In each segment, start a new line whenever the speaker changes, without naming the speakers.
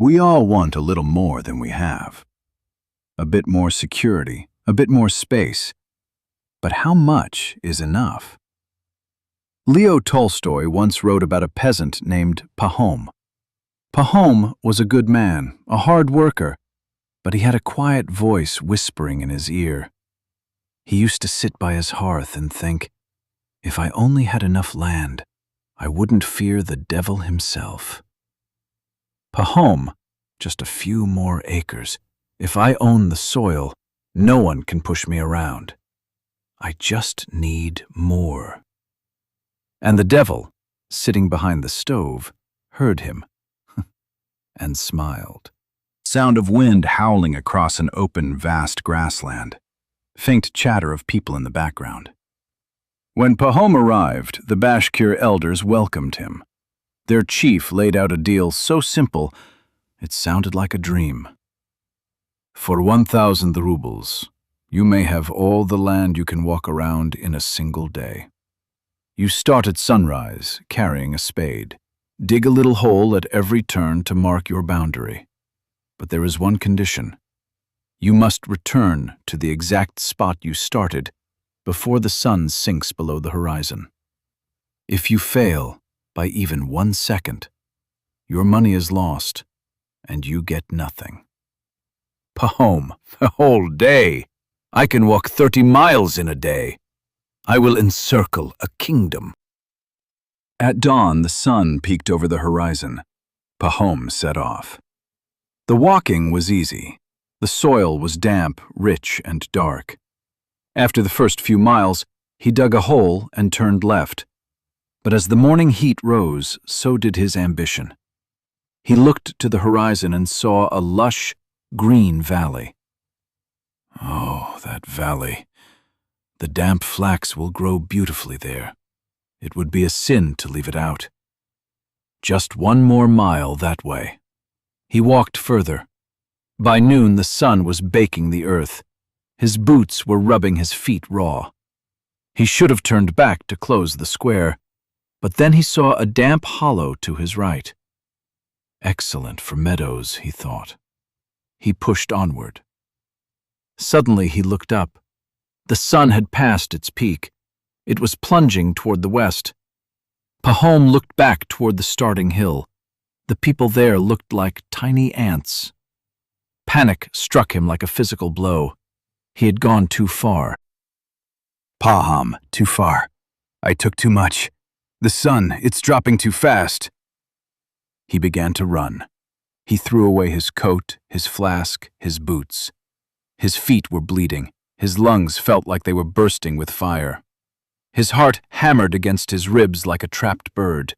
We all want a little more than we have. A bit more security, a bit more space. But how much is enough? Leo Tolstoy once wrote about a peasant named Pahom. Pahom was a good man, a hard worker, but he had a quiet voice whispering in his ear. He used to sit by his hearth and think, if I only had enough land, I wouldn't fear the devil himself. Pahom, just a few more acres. If I own the soil, no one can push me around. I just need more. And the devil, sitting behind the stove, heard him and smiled. Sound of wind howling across an open, vast grassland. Faint chatter of people in the background. When Pahom arrived, the Bashkir elders welcomed him. Their chief laid out a deal so simple, it sounded like a dream. For 1,000 rubles, you may have all the land you can walk around in a single day. You start at sunrise, carrying a spade. Dig a little hole at every turn to mark your boundary. But there is one condition. You must return to the exact spot you started before the sun sinks below the horizon. If you fail by even 1 second, your money is lost and you get nothing. Pahom, a whole day. I can walk 30 miles in a day. I will encircle a kingdom. At dawn, the sun peeked over the horizon. Pahom set off. The walking was easy. The soil was damp, rich, and dark. After the first few miles, he dug a hole and turned left. But as the morning heat rose, so did his ambition. He looked to the horizon and saw a lush, green valley. Oh, that valley. The damp flax will grow beautifully there. It would be a sin to leave it out. Just 1 more mile that way. He walked further. By noon, the sun was baking the earth. His boots were rubbing his feet raw. He should have turned back to close the square, but then he saw a damp hollow to his right. Excellent for meadows, he thought. He pushed onward. Suddenly he looked up. The sun had passed its peak. It was plunging toward the west. Pahom looked back toward the starting hill. The people there looked like tiny ants. Panic struck him like a physical blow. He had gone too far. Pahom, too far. I took too much. The sun, it's dropping too fast. He began to run. He threw away his coat, his flask, his boots. His feet were bleeding. His lungs felt like they were bursting with fire. His heart hammered against his ribs like a trapped bird.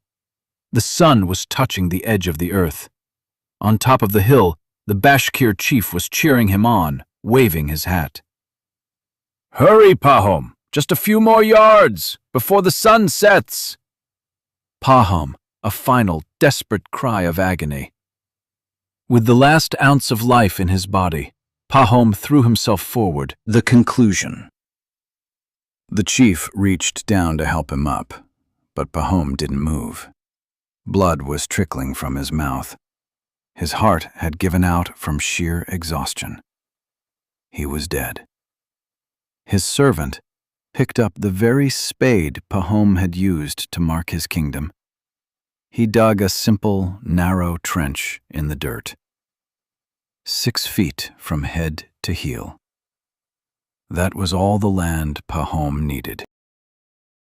The sun was touching the edge of the earth. On top of the hill, the Bashkir chief was cheering him on, waving his hat. Hurry, Pahom! Just a few more yards, before the sun sets! Pahom, a final, desperate cry of agony. With the last ounce of life in his body, Pahom threw himself forward. The conclusion. The chief reached down to help him up, but Pahom didn't move. Blood was trickling from his mouth. His heart had given out from sheer exhaustion. He was dead. His servant picked up the very spade Pahom had used to mark his kingdom. He dug a simple, narrow trench in the dirt, 6 feet from head to heel. That was all the land Pahom needed.